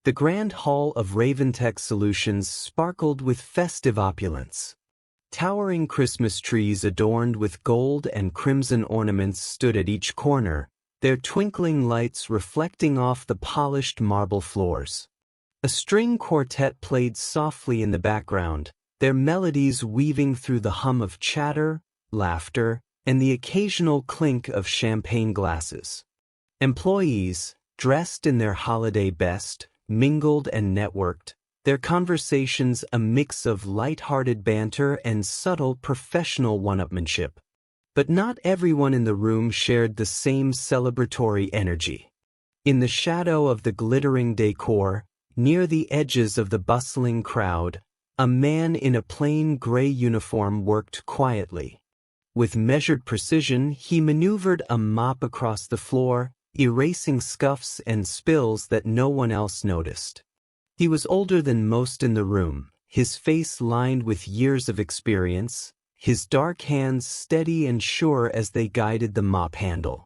The grand hall of Raventech Solutions sparkled with festive opulence. Towering Christmas trees adorned with gold and crimson ornaments stood at each corner, their twinkling lights reflecting off the polished marble floors. A string quartet played softly in the background, their melodies weaving through the hum of chatter, laughter, and the occasional clink of champagne glasses. Employees, dressed in their holiday best, mingled and networked, their conversations a mix of light-hearted banter and subtle professional one-upmanship. But not everyone in the room shared the same celebratory energy. In the shadow of the glittering decor, near the edges of the bustling crowd, a man in a plain gray uniform worked quietly. With measured precision, he maneuvered a mop across the floor, erasing scuffs and spills that no one else noticed. He was older than most in the room, his face lined with years of experience, his dark hands steady and sure as they guided the mop handle.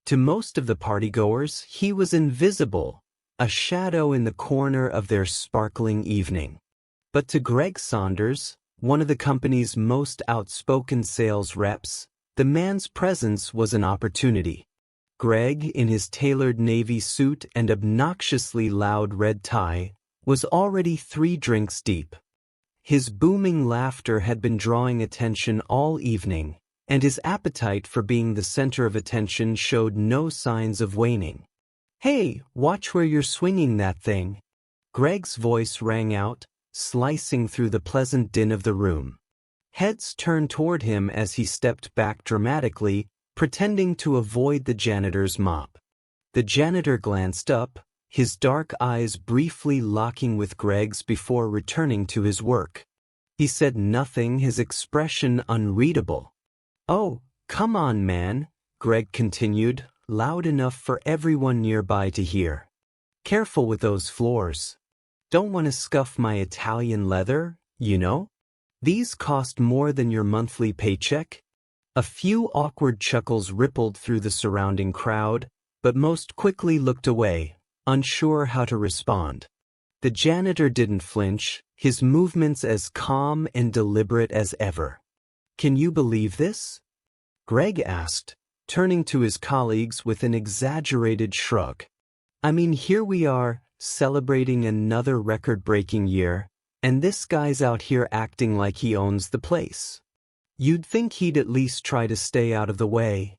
To most of the partygoers, he was invisible, a shadow in the corner of their sparkling evening. But to Greg Saunders, one of the company's most outspoken sales reps, the man's presence was an opportunity. Greg, in his tailored navy suit and obnoxiously loud red tie, was already 3 drinks deep. His booming laughter had been drawing attention all evening, and his appetite for being the center of attention showed no signs of waning. "Hey, watch where you're swinging that thing." Greg's voice rang out, slicing through the pleasant din of the room. Heads turned toward him as he stepped back dramatically, pretending to avoid the janitor's mop. The janitor glanced up, his dark eyes briefly locking with Greg's before returning to his work. He said nothing, his expression unreadable. "Oh, come on, man," Greg continued, loud enough for everyone nearby to hear. "Careful with those floors. Don't want to scuff my Italian leather, you know? These cost more than your monthly paycheck." A few awkward chuckles rippled through the surrounding crowd, but most quickly looked away, unsure how to respond. The janitor didn't flinch, his movements as calm and deliberate as ever. "Can you believe this?" Greg asked, turning to his colleagues with an exaggerated shrug. "I mean, here we are, celebrating another record-breaking year, and this guy's out here acting like he owns the place. You'd think he'd at least try to stay out of the way."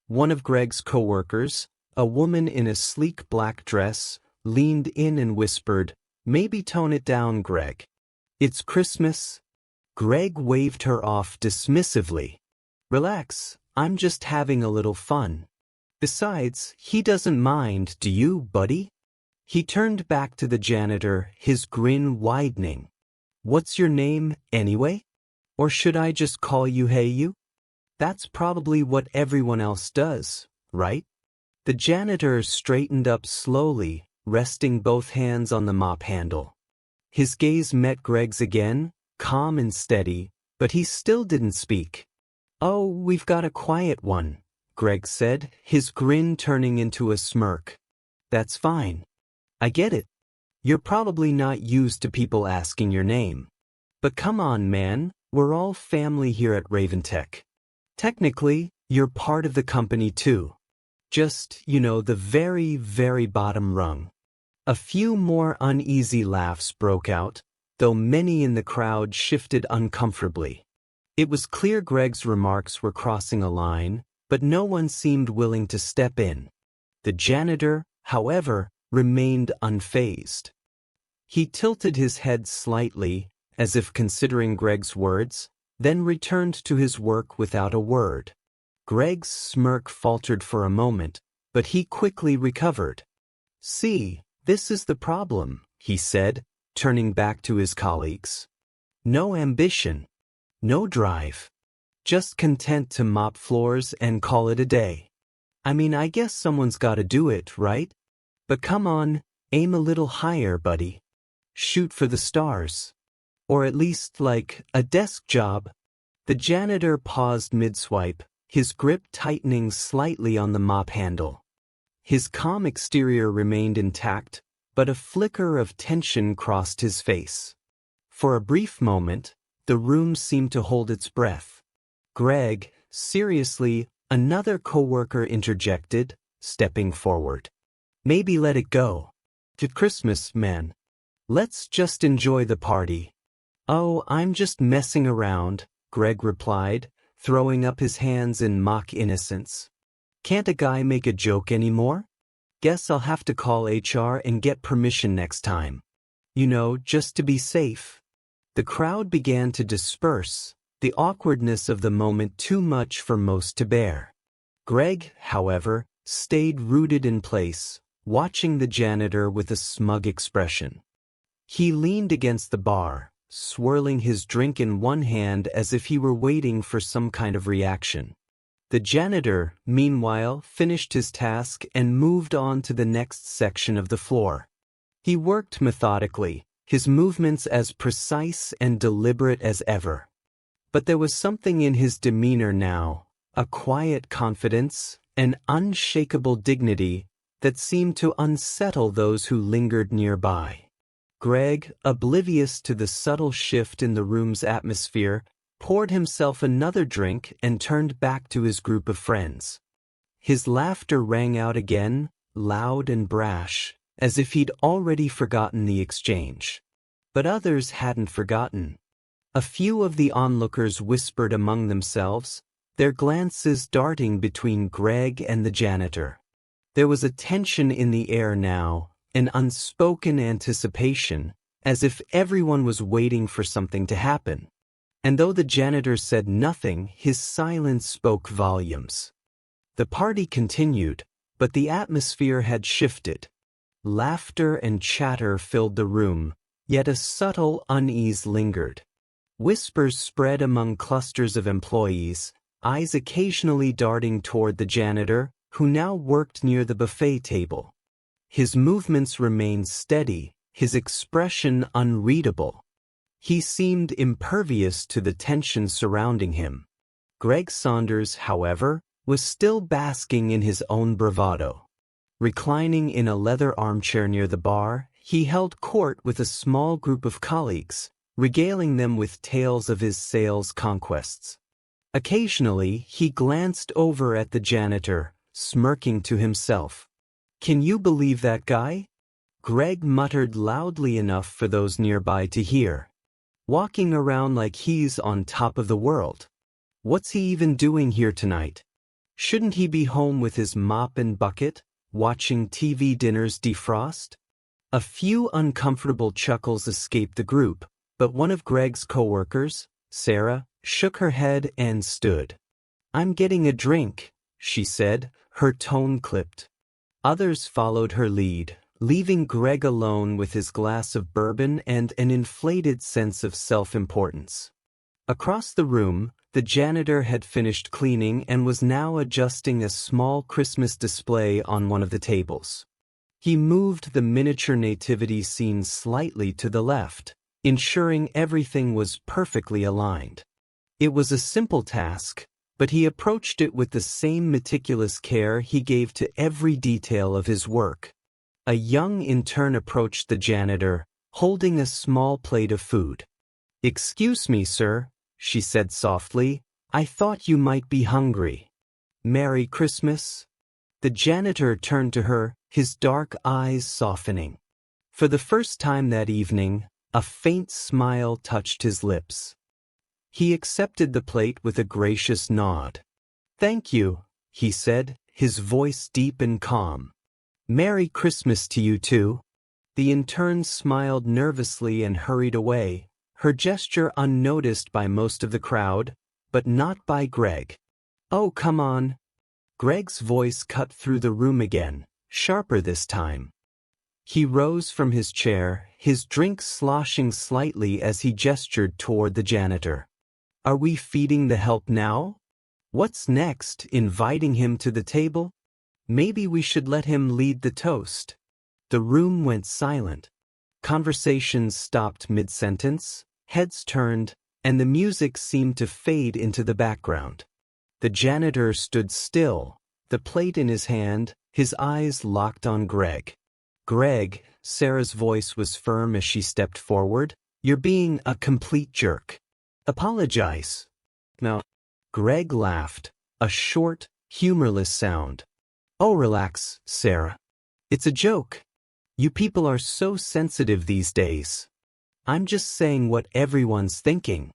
One of Greg's coworkers, a woman in a sleek black dress, leaned in and whispered, "Maybe tone it down, Greg. It's Christmas." Greg waved her off dismissively. "Relax, I'm just having a little fun. Besides, he doesn't mind, do you, buddy?" He turned back to the janitor, his grin widening. "What's your name, anyway? Or should I just call you Hey You? That's probably what everyone else does, right?" The janitor straightened up slowly, resting both hands on the mop handle. His gaze met Greg's again, calm and steady, but he still didn't speak. "Oh, we've got a quiet one," Greg said, his grin turning into a smirk. "That's fine. I get it. You're probably not used to people asking your name. But come on, man, we're all family here at Raventech. Technically, you're part of the company too. Just, the very, very bottom rung." A few more uneasy laughs broke out, though many in the crowd shifted uncomfortably. It was clear Greg's remarks were crossing a line, but no one seemed willing to step in. The janitor, however, remained unfazed. He tilted his head slightly, as if considering Greg's words, then returned to his work without a word. Greg's smirk faltered for a moment, but he quickly recovered. "See, this is the problem," he said, turning back to his colleagues. "No ambition. No drive. Just content to mop floors and call it a day. I mean, I guess someone's got to do it, right? But come on, aim a little higher, buddy. Shoot for the stars. Or at least, like, a desk job." The janitor paused mid-swipe, his grip tightening slightly on the mop handle. His calm exterior remained intact, but a flicker of tension crossed his face. For a brief moment, the room seemed to hold its breath. "Greg, seriously," another coworker interjected, stepping forward. "Maybe let it go. It's Christmas, man. Let's just enjoy the party." "Oh, I'm just messing around," Greg replied, throwing up his hands in mock innocence. "Can't a guy make a joke anymore? Guess I'll have to call HR and get permission next time. You know, just to be safe." The crowd began to disperse, the awkwardness of the moment too much for most to bear. Greg, however, stayed rooted in place, watching the janitor with a smug expression. He leaned against the bar, swirling his drink in one hand as if he were waiting for some kind of reaction. The janitor, meanwhile, finished his task and moved on to the next section of the floor. He worked methodically, his movements as precise and deliberate as ever. But there was something in his demeanor now, a quiet confidence, an unshakable dignity, that seemed to unsettle those who lingered nearby. Greg, oblivious to the subtle shift in the room's atmosphere, poured himself another drink and turned back to his group of friends. His laughter rang out again, loud and brash, as if he'd already forgotten the exchange. But others hadn't forgotten. A few of the onlookers whispered among themselves, their glances darting between Greg and the janitor. There was a tension in the air now, an unspoken anticipation, as if everyone was waiting for something to happen. And though the janitor said nothing, his silence spoke volumes. The party continued, but the atmosphere had shifted. Laughter and chatter filled the room, yet a subtle unease lingered. Whispers spread among clusters of employees, eyes occasionally darting toward the janitor, who now worked near the buffet table. His movements remained steady, his expression unreadable. He seemed impervious to the tension surrounding him. Greg Saunders, however, was still basking in his own bravado. Reclining in a leather armchair near the bar, he held court with a small group of colleagues, regaling them with tales of his sales conquests. Occasionally, he glanced over at the janitor, smirking to himself. "Can you believe that guy?" Greg muttered loudly enough for those nearby to hear. "Walking around like he's on top of the world. What's he even doing here tonight? Shouldn't he be home with his mop and bucket, watching TV dinners defrost?" A few uncomfortable chuckles escaped the group, but one of Greg's coworkers, Sarah, shook her head and stood. "I'm getting a drink," she said, her tone clipped. Others followed her lead, leaving Greg alone with his glass of bourbon and an inflated sense of self-importance. Across the room, the janitor had finished cleaning and was now adjusting a small Christmas display on one of the tables. He moved the miniature nativity scene slightly to the left, ensuring everything was perfectly aligned. It was a simple task, but he approached it with the same meticulous care he gave to every detail of his work. A young intern approached the janitor, holding a small plate of food. "Excuse me, sir," she said softly, "I thought you might be hungry. Merry Christmas." The janitor turned to her, his dark eyes softening. For the first time that evening, a faint smile touched his lips. He accepted the plate with a gracious nod. "Thank you," he said, his voice deep and calm. "Merry Christmas to you too." The intern smiled nervously and hurried away, her gesture unnoticed by most of the crowd, but not by Greg. "Oh, come on." Greg's voice cut through the room again, sharper this time. He rose from his chair, his drink sloshing slightly as he gestured toward the janitor. "Are we feeding the help now? What's next, inviting him to the table? Maybe we should let him lead the toast." The room went silent. Conversations stopped mid-sentence, heads turned, and the music seemed to fade into the background. The janitor stood still, the plate in his hand, his eyes locked on Greg. Greg, Sarah's voice was firm as she stepped forward. You're being a complete jerk. Apologize. No. Greg laughed, a short, humorless sound. Oh, relax, Sarah. It's a joke. You people are so sensitive these days. I'm just saying what everyone's thinking.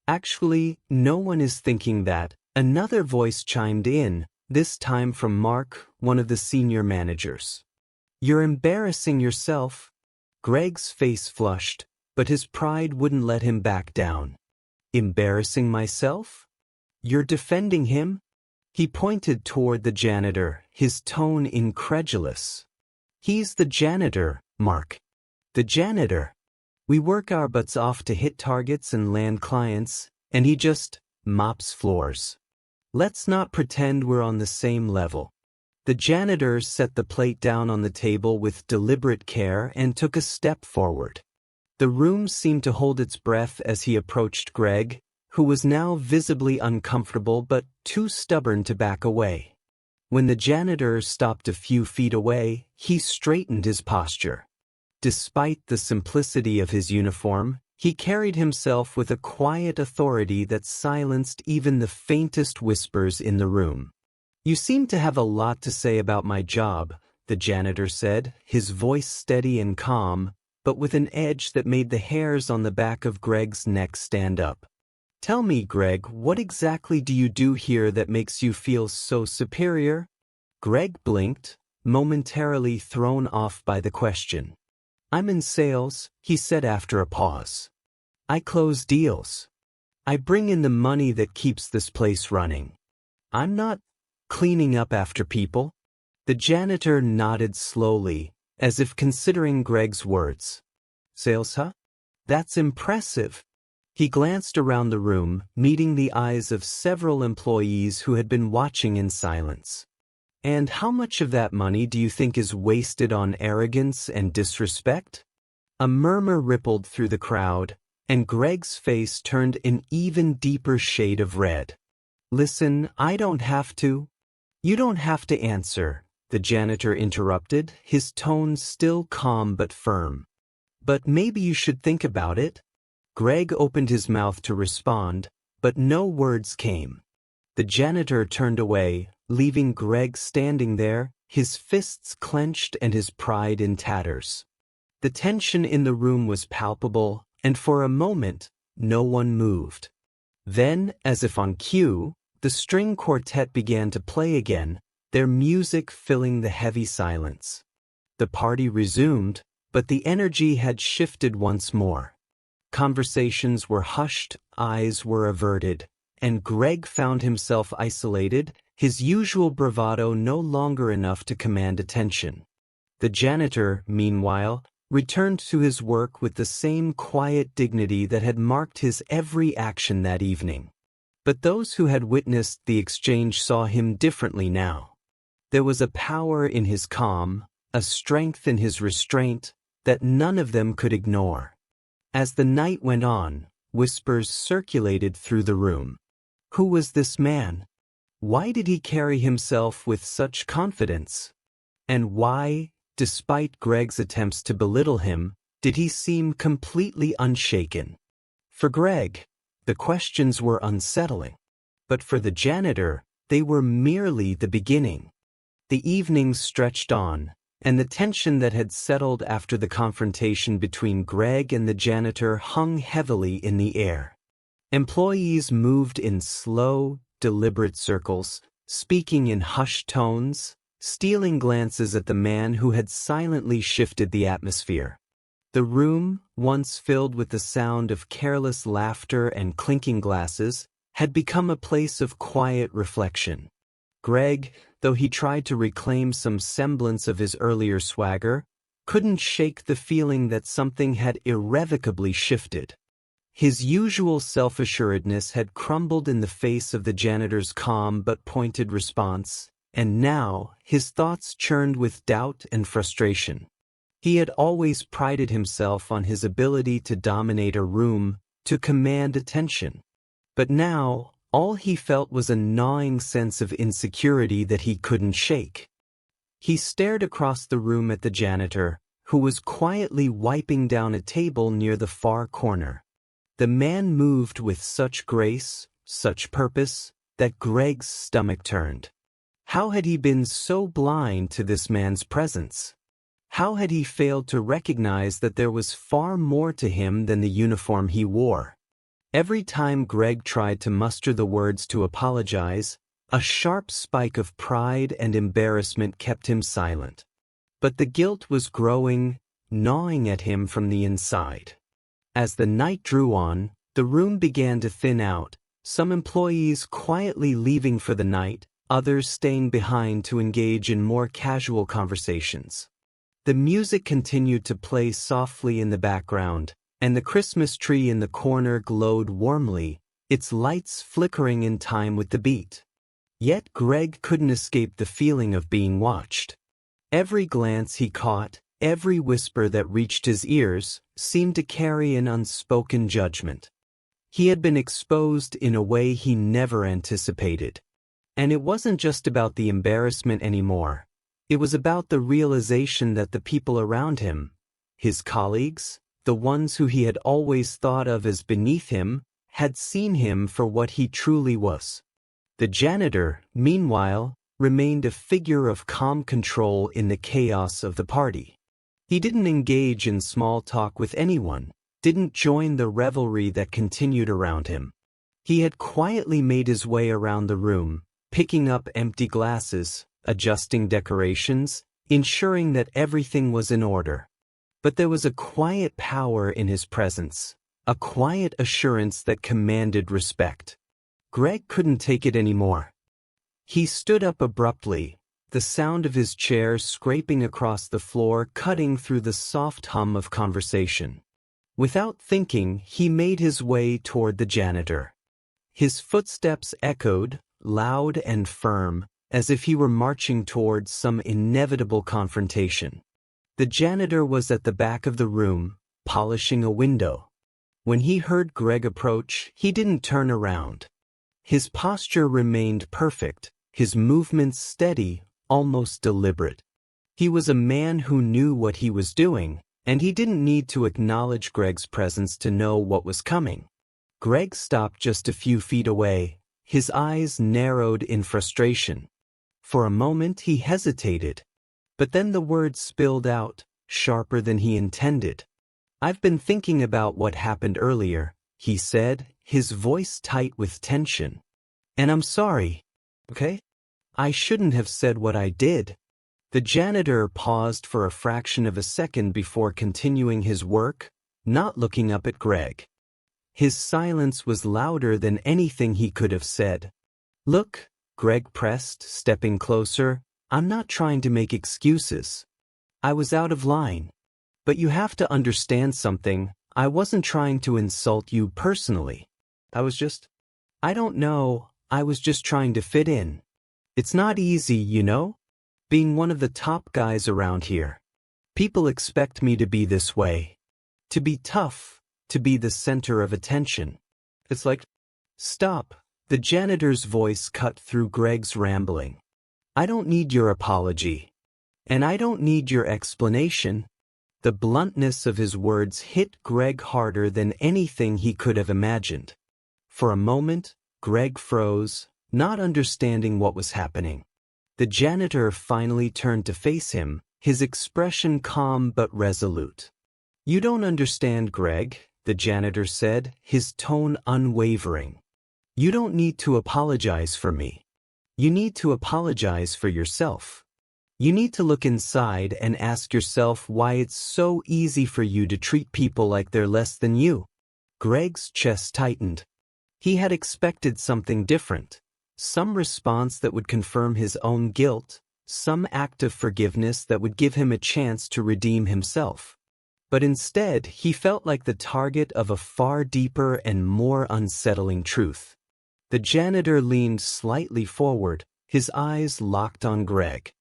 Actually, no one is thinking that. Another voice chimed in, this time from Mark, one of the senior managers. You're embarrassing yourself. Greg's face flushed, but his pride wouldn't let him back down. Embarrassing myself? You're defending him? He pointed toward the janitor, his tone incredulous. He's the janitor, Mark. The janitor. We work our butts off to hit targets and land clients, and he just mops floors. Let's not pretend we're on the same level. The janitor set the plate down on the table with deliberate care and took a step forward. The room seemed to hold its breath as he approached Greg, who was now visibly uncomfortable but too stubborn to back away. When the janitor stopped a few feet away, he straightened his posture. Despite the simplicity of his uniform, he carried himself with a quiet authority that silenced even the faintest whispers in the room. You seem to have a lot to say about my job, the janitor said, his voice steady and calm, but with an edge that made the hairs on the back of Greg's neck stand up. Tell me, Greg, what exactly do you do here that makes you feel so superior? Greg blinked, momentarily thrown off by the question. I'm in sales, he said after a pause. I close deals. I bring in the money that keeps this place running. I'm not cleaning up after people. The janitor nodded slowly, as if considering Greg's words. Sales, huh? That's impressive. He glanced around the room, meeting the eyes of several employees who had been watching in silence. And how much of that money do you think is wasted on arrogance and disrespect? A murmur rippled through the crowd, and Greg's face turned an even deeper shade of red. Listen, I don't have to. You don't have to answer, the janitor interrupted, his tone still calm but firm. But maybe you should think about it. Greg opened his mouth to respond, but no words came. The janitor turned away, leaving Greg standing there, his fists clenched and his pride in tatters. The tension in the room was palpable, and for a moment, no one moved. Then, as if on cue, the string quartet began to play again, their music filling the heavy silence. The party resumed, but the energy had shifted once more. Conversations were hushed, eyes were averted, and Greg found himself isolated, his usual bravado no longer enough to command attention. The janitor, meanwhile, returned to his work with the same quiet dignity that had marked his every action that evening. But those who had witnessed the exchange saw him differently now. There was a power in his calm, a strength in his restraint, that none of them could ignore. As the night went on, whispers circulated through the room. Who was this man? Why did he carry himself with such confidence? And why, despite Greg's attempts to belittle him, did he seem completely unshaken? For Greg, the questions were unsettling. But for the janitor, they were merely the beginning. The evening stretched on, and the tension that had settled after the confrontation between Greg and the janitor hung heavily in the air. Employees moved in slow, deliberate circles, speaking in hushed tones, stealing glances at the man who had silently shifted the atmosphere. The room, once filled with the sound of careless laughter and clinking glasses, had become a place of quiet reflection. Greg, though he tried to reclaim some semblance of his earlier swagger, couldn't shake the feeling that something had irrevocably shifted. His usual self-assuredness had crumbled in the face of the janitor's calm but pointed response, and now his thoughts churned with doubt and frustration. He had always prided himself on his ability to dominate a room, to command attention. But now, all he felt was a gnawing sense of insecurity that he couldn't shake. He stared across the room at the janitor, who was quietly wiping down a table near the far corner. The man moved with such grace, such purpose, that Greg's stomach turned. How had he been so blind to this man's presence? How had he failed to recognize that there was far more to him than the uniform he wore? Every time Greg tried to muster the words to apologize, a sharp spike of pride and embarrassment kept him silent. But the guilt was growing, gnawing at him from the inside. As the night drew on, the room began to thin out, some employees quietly leaving for the night, others staying behind to engage in more casual conversations. The music continued to play softly in the background, and the Christmas tree in the corner glowed warmly, its lights flickering in time with the beat. Yet Greg couldn't escape the feeling of being watched. Every glance he caught, every whisper that reached his ears, seemed to carry an unspoken judgment. He had been exposed in a way he never anticipated. And it wasn't just about the embarrassment anymore. It was about the realization that the people around him, his colleagues, the ones who he had always thought of as beneath him, had seen him for what he truly was. The janitor, meanwhile, remained a figure of calm control in the chaos of the party. He didn't engage in small talk with anyone, didn't join the revelry that continued around him. He had quietly made his way around the room, picking up empty glasses, adjusting decorations, ensuring that everything was in order. But there was a quiet power in his presence, a quiet assurance that commanded respect. Greg couldn't take it anymore. He stood up abruptly, the sound of his chair scraping across the floor cutting through the soft hum of conversation. Without thinking, he made his way toward the janitor. His footsteps echoed, loud and firm, as if he were marching towards some inevitable confrontation. The janitor was at the back of the room, polishing a window. When he heard Greg approach, he didn't turn around. His posture remained perfect, his movements steady, almost deliberate. He was a man who knew what he was doing, and he didn't need to acknowledge Greg's presence to know what was coming. Greg stopped just a few feet away, his eyes narrowed in frustration. For a moment he hesitated, but then the words spilled out, sharper than he intended. "I've been thinking about what happened earlier," he said, his voice tight with tension. "And I'm sorry, okay? I shouldn't have said what I did." The janitor paused for a fraction of a second before continuing his work, not looking up at Greg. His silence was louder than anything he could have said. "Look," Greg pressed, stepping closer, "I'm not trying to make excuses. I was out of line. But you have to understand something, I wasn't trying to insult you personally. I was just trying to fit in. It's not easy, you know? Being one of the top guys around here. People expect me to be this way. To be tough, to be the center of attention. It's like..." "Stop," the janitor's voice cut through Greg's rambling. "I don't need your apology. And I don't need your explanation." The bluntness of his words hit Greg harder than anything he could have imagined. For a moment, Greg froze, not understanding what was happening. The janitor finally turned to face him, his expression calm but resolute. "You don't understand, Greg," the janitor said, his tone unwavering. "You don't need to apologize for me. You need to apologize for yourself. You need to look inside and ask yourself why it's so easy for you to treat people like they're less than you." Greg's chest tightened. He had expected something different. Some response that would confirm his own guilt, some act of forgiveness that would give him a chance to redeem himself. But instead, he felt like the target of a far deeper and more unsettling truth. The janitor leaned slightly forward, his eyes locked on Greg.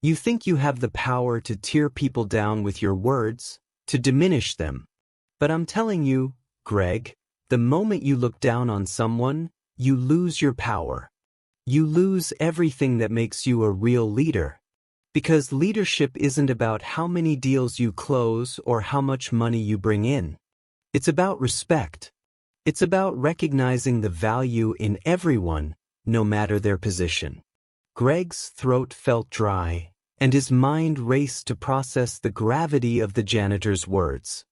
"You think you have the power to tear people down with your words, to diminish them. But I'm telling you, Greg, the moment you look down on someone, you lose your power. You lose everything that makes you a real leader. Because leadership isn't about how many deals you close or how much money you bring in. It's about respect. It's about recognizing the value in everyone, no matter their position. Greg's throat felt dry, and his mind raced to process the gravity of the janitor's words.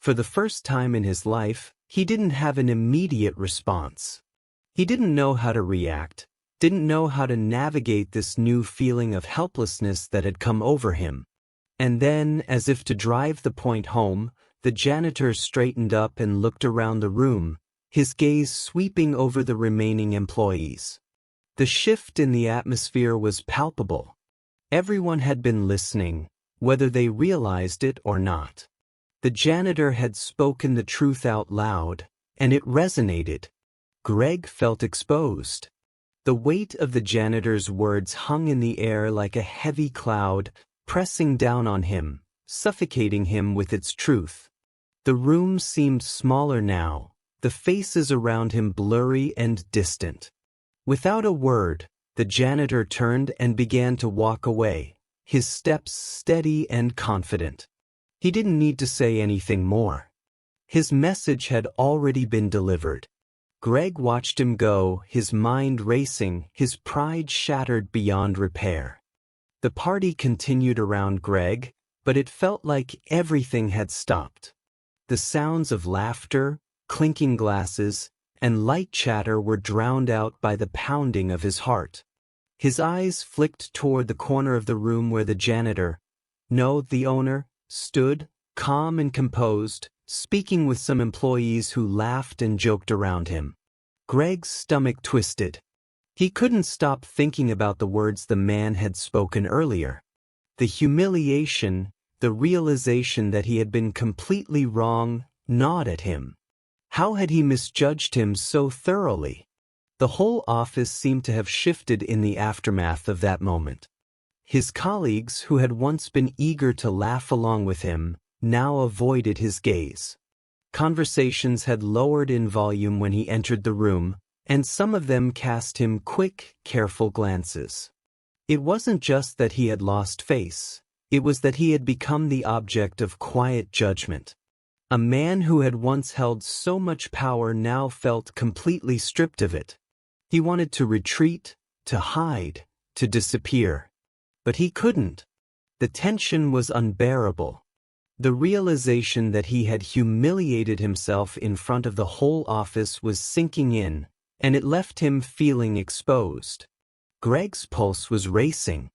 For the first time in his life, he didn't have an immediate response. He didn't know how to react, didn't know how to navigate this new feeling of helplessness that had come over him. And then, as if to drive the point home, the janitor straightened up and looked around the room, his gaze sweeping over the remaining employees. The shift in the atmosphere was palpable. Everyone had been listening, whether they realized it or not. The janitor had spoken the truth out loud, and it resonated. Greg felt exposed. The weight of the janitor's words hung in the air like a heavy cloud, pressing down on him, suffocating him with its truth. The room seemed smaller now, the faces around him blurry and distant. Without a word, the janitor turned and began to walk away, his steps steady and confident. He didn't need to say anything more. His message had already been delivered. Greg watched him go, his mind racing, his pride shattered beyond repair. The party continued around Greg, but it felt like everything had stopped. The sounds of laughter, clinking glasses, and light chatter were drowned out by the pounding of his heart. His eyes flicked toward the corner of the room where the janitor, no, the owner, stood, calm and composed, speaking with some employees who laughed and joked around him. Greg's stomach twisted. He couldn't stop thinking about the words the man had spoken earlier. The humiliation, the realization that he had been completely wrong, gnawed at him. How had he misjudged him so thoroughly? The whole office seemed to have shifted in the aftermath of that moment. His colleagues, who had once been eager to laugh along with him, now avoided his gaze. Conversations had lowered in volume when he entered the room, and some of them cast him quick, careful glances. It wasn't just that he had lost face, it was that he had become the object of quiet judgment. A man who had once held so much power now felt completely stripped of it. He wanted to retreat, to hide, to disappear. But he couldn't. The tension was unbearable. The realization that he had humiliated himself in front of the whole office was sinking in, and it left him feeling exposed. Greg's pulse was racing.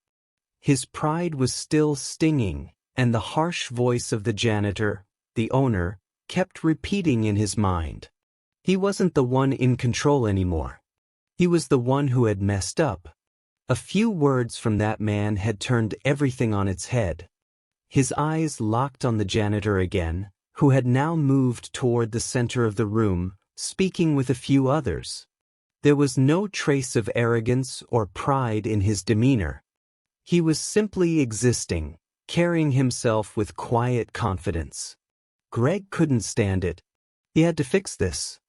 His pride was still stinging, and the harsh voice of the janitor, the owner, kept repeating in his mind. He wasn't the one in control anymore. He was the one who had messed up. A few words from that man had turned everything on its head. His eyes locked on the janitor again, who had now moved toward the center of the room, speaking with a few others. There was no trace of arrogance or pride in his demeanor. He was simply existing, carrying himself with quiet confidence. Greg couldn't stand it. He had to fix this.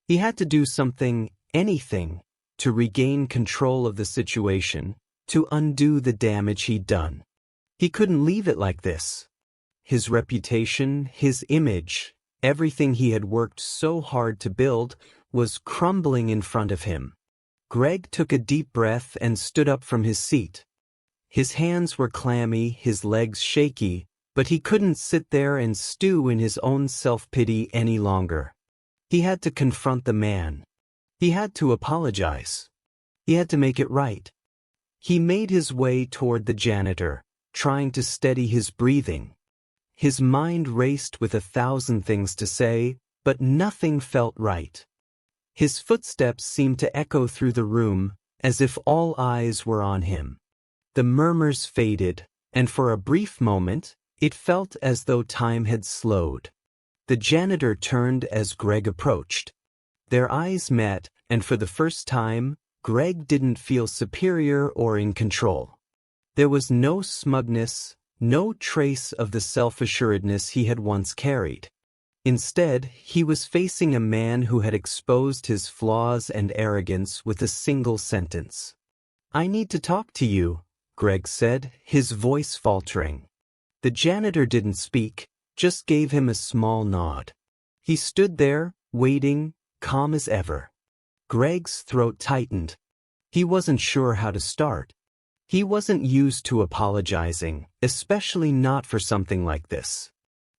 He had to do something, anything, to regain control of the situation, to undo the damage he'd done. He couldn't leave it like this. His reputation, his image, everything he had worked so hard to build, was crumbling in front of him. Greg took a deep breath and stood up from his seat. His hands were clammy, his legs shaky, but he couldn't sit there and stew in his own self-pity any longer. He had to confront the man. He had to apologize. He had to make it right. He made his way toward the janitor, trying to steady his breathing. His mind raced with 1,000 things to say, but nothing felt right. His footsteps seemed to echo through the room, as if all eyes were on him. The murmurs faded, and for a brief moment, it felt as though time had slowed. The janitor turned as Greg approached. Their eyes met, and for the first time, Greg didn't feel superior or in control. There was no smugness, no trace of the self-assuredness he had once carried. Instead, he was facing a man who had exposed his flaws and arrogance with a single sentence. "I need to talk to you," Greg said, his voice faltering. The janitor didn't speak, just gave him a small nod. He stood there, waiting, calm as ever. Greg's throat tightened. He wasn't sure how to start. He wasn't used to apologizing, especially not for something like this.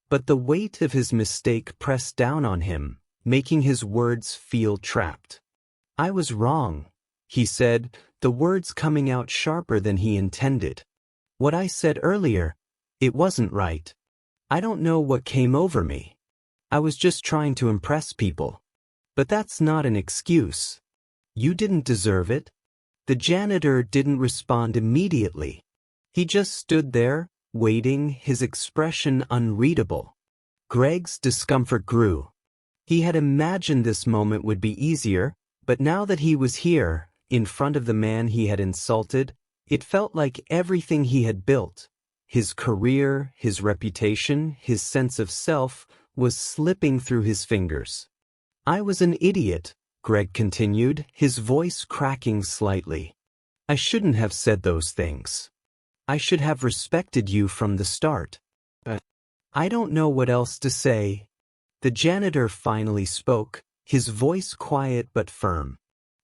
But the weight of his mistake pressed down on him, making his words feel trapped. "I was wrong," he said, the words coming out sharper than he intended. "What I said earlier, it wasn't right. I don't know what came over me. I was just trying to impress people. But that's not an excuse. You didn't deserve it." The janitor didn't respond immediately. He just stood there, waiting, his expression unreadable. Greg's discomfort grew. He had imagined this moment would be easier, but now that he was here, in front of the man he had insulted, it felt like everything he had built, his career, his reputation, his sense of self, was slipping through his fingers. "I was an idiot," Greg continued, his voice cracking slightly. "I shouldn't have said those things. I should have respected you from the start. But I don't know what else to say." The janitor finally spoke, his voice quiet but firm.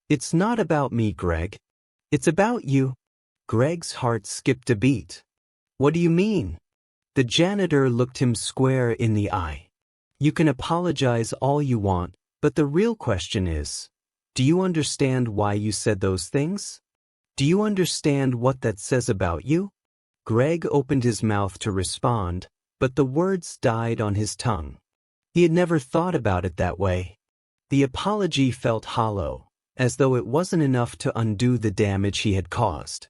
"It's not about me, Greg. It's about you." Greg's heart skipped a beat. "What do you mean?" The janitor looked him square in the eye. "You can apologize all you want, but the real question is, do you understand why you said those things? Do you understand what that says about you?" Greg opened his mouth to respond, but the words died on his tongue. He had never thought about it that way. The apology felt hollow, as though it wasn't enough to undo the damage he had caused.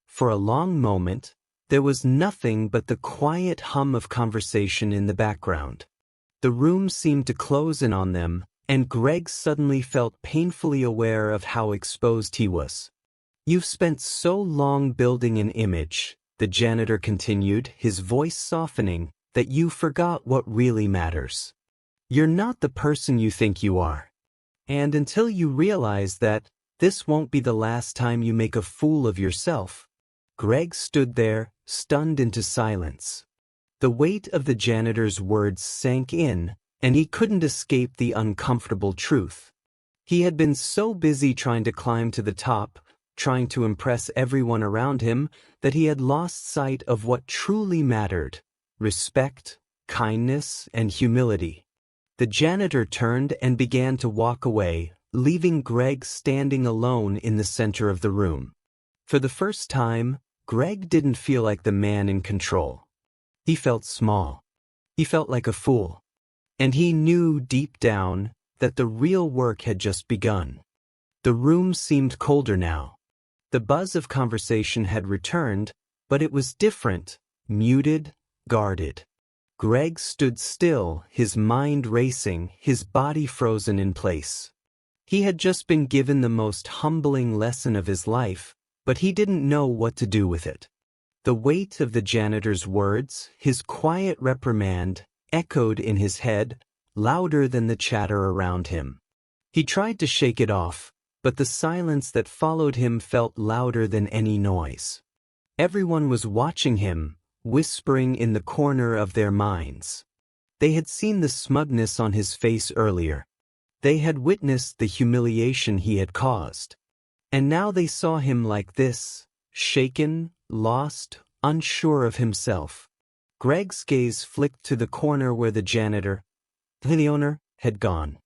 For a long moment, there was nothing but the quiet hum of conversation in the background. The room seemed to close in on them, and Greg suddenly felt painfully aware of how exposed he was. "You've spent so long building an image," the janitor continued, his voice softening, "that you forgot what really matters. You're not the person you think you are. And until you realize that, this won't be the last time you make a fool of yourself." Greg stood there, stunned into silence. The weight of the janitor's words sank in, and he couldn't escape the uncomfortable truth. He had been so busy trying to climb to the top, trying to impress everyone around him, that he had lost sight of what truly mattered: respect, kindness, and humility. The janitor turned and began to walk away, leaving Greg standing alone in the center of the room. For the first time, Greg didn't feel like the man in control. He felt small. He felt like a fool. And he knew deep down that the real work had just begun. The room seemed colder now. The buzz of conversation had returned, but it was different, muted, guarded. Greg stood still, his mind racing, his body frozen in place. He had just been given the most humbling lesson of his life, but he didn't know what to do with it. The weight of the janitor's words, his quiet reprimand, echoed in his head, louder than the chatter around him. He tried to shake it off, but the silence that followed him felt louder than any noise. Everyone was watching him, whispering in the corner of their minds. They had seen the smugness on his face earlier. They had witnessed the humiliation he had caused. And now they saw him like this, shaken, lost, unsure of himself. Greg's gaze flicked to the corner where the janitor, the owner, had gone.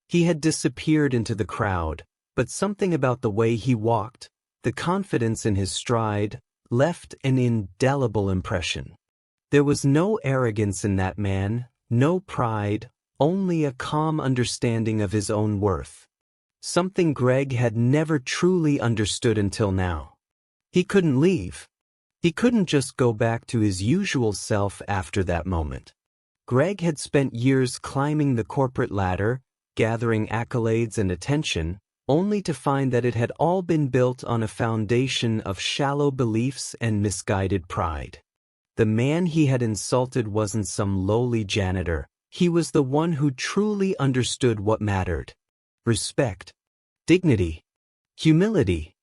He had disappeared into the crowd, but something about the way he walked, the confidence in his stride, left an indelible impression. There was no arrogance in that man, no pride, only a calm understanding of his own worth. Something Greg had never truly understood until now. He couldn't leave. He couldn't just go back to his usual self after that moment. Greg had spent years climbing the corporate ladder, gathering accolades and attention, only to find that it had all been built on a foundation of shallow beliefs and misguided pride. The man he had insulted wasn't some lowly janitor. He was the one who truly understood what mattered: respect, dignity, humility.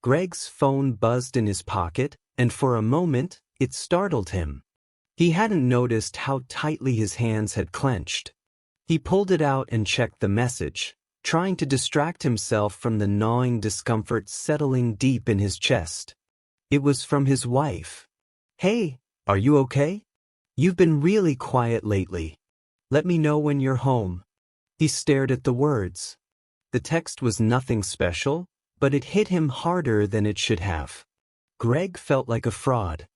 Greg's phone buzzed in his pocket, and for a moment, it startled him. He hadn't noticed how tightly his hands had clenched. He pulled it out and checked the message, trying to distract himself from the gnawing discomfort settling deep in his chest. It was from his wife. "Hey, are you okay? You've been really quiet lately. Let me know when you're home." He stared at the words. The text was nothing special, but it hit him harder than it should have. Greg felt like a fraud.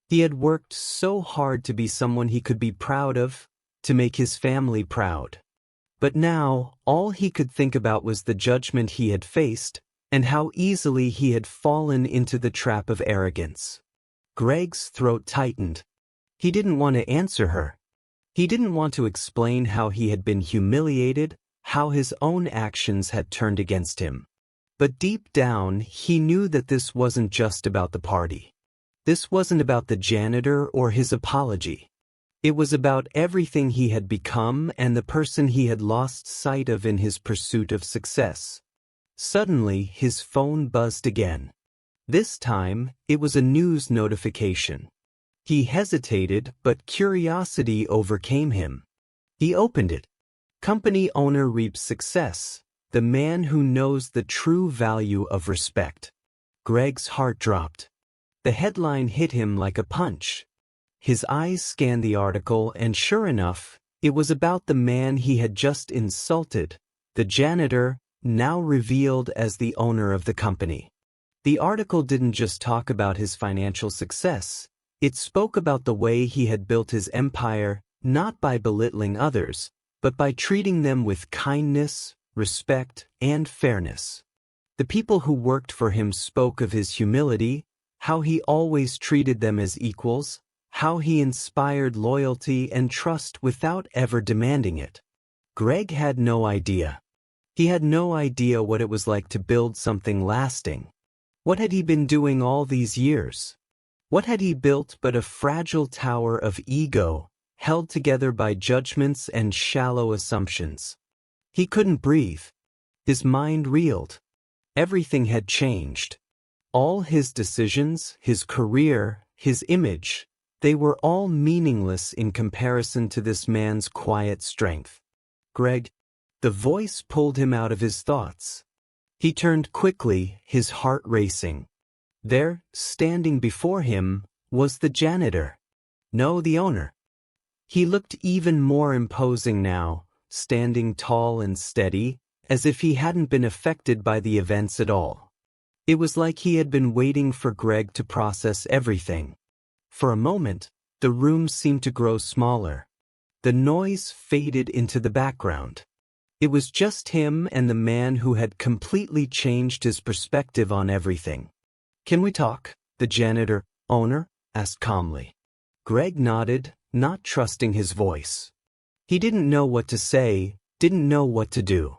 He had worked so hard to be someone he could be proud of, to make his family proud. But now, all he could think about was the judgment he had faced, and how easily he had fallen into the trap of arrogance. Greg's throat tightened. He didn't want to answer her. He didn't want to explain how he had been humiliated, how his own actions had turned against him. But deep down, he knew that this wasn't just about the party. This wasn't about the janitor or his apology. It was about everything he had become and the person he had lost sight of in his pursuit of success. Suddenly, his phone buzzed again. This time, it was a news notification. He hesitated, but curiosity overcame him. He opened it. Company owner reaps success. The man who knows the true value of respect. Greg's heart dropped. The headline hit him like a punch. His eyes scanned the article, and sure enough, it was about the man he had just insulted, the janitor, now revealed as the owner of the company. The article didn't just talk about his financial success. It spoke about the way he had built his empire, not by belittling others, but by treating them with kindness, respect, and fairness. The people who worked for him spoke of his humility, how he always treated them as equals, how he inspired loyalty and trust without ever demanding it. Greg had no idea. He had no idea what it was like to build something lasting. What had he been doing all these years? What had he built but a fragile tower of ego, held together by judgments and shallow assumptions? He couldn't breathe. His mind reeled. Everything had changed. All his decisions, his career, his image, they were all meaningless in comparison to this man's quiet strength. "Greg," the voice pulled him out of his thoughts. He turned quickly, his heart racing. There, standing before him, was the janitor. No, the owner. He looked even more imposing now, standing tall and steady, as if he hadn't been affected by the events at all. It was like he had been waiting for Greg to process everything. For a moment, the room seemed to grow smaller. The noise faded into the background. It was just him and the man who had completely changed his perspective on everything. "Can we talk?" the janitor, owner, asked calmly. Greg nodded, not trusting his voice. He didn't know what to say, didn't know what to do.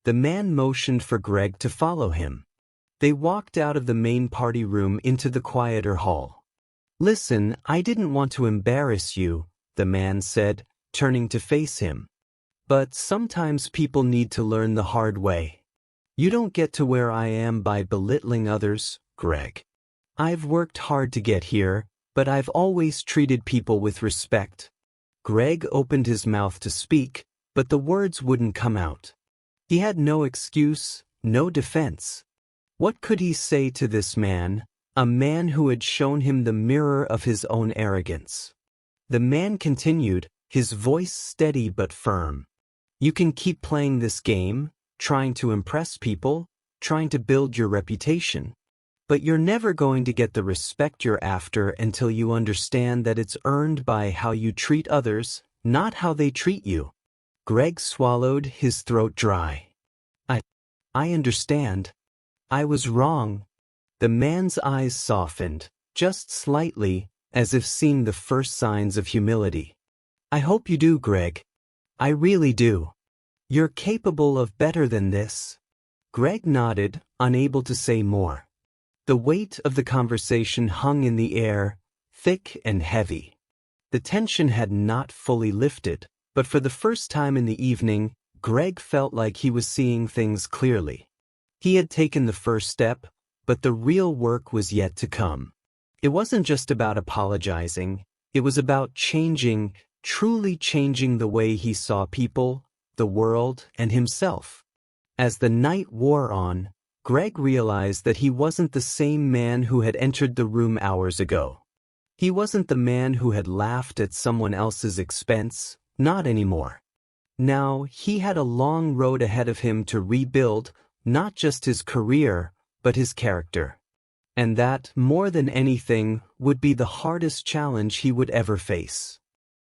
The man motioned for Greg to follow him. They walked out of the main party room into the quieter hall. "Listen, I didn't want to embarrass you," the man said, turning to face him. "But sometimes people need to learn the hard way. You don't get to where I am by belittling others, Greg. I've worked hard to get here, but I've always treated people with respect." Greg opened his mouth to speak, but the words wouldn't come out. He had no excuse, no defense. What could he say to this man, a man who had shown him the mirror of his own arrogance? The man continued, his voice steady but firm. "You can keep playing this game, trying to impress people, trying to build your reputation. But you're never going to get the respect you're after until you understand that it's earned by how you treat others, not how they treat you." Greg swallowed, his throat dry. I understand. I was wrong." The man's eyes softened, just slightly, as if seeing the first signs of humility. "I hope you do, Greg. I really do. You're capable of better than this." Greg nodded, unable to say more. The weight of the conversation hung in the air, thick and heavy. The tension had not fully lifted, but for the first time in the evening, Greg felt like he was seeing things clearly. He had taken the first step, but the real work was yet to come. It wasn't just about apologizing, it was about changing, truly changing the way he saw people, the world, and himself. As the night wore on, Greg realized that he wasn't the same man who had entered the room hours ago. He wasn't the man who had laughed at someone else's expense, not anymore. Now, he had a long road ahead of him to rebuild, not just his career, but his character. And that, more than anything, would be the hardest challenge he would ever face.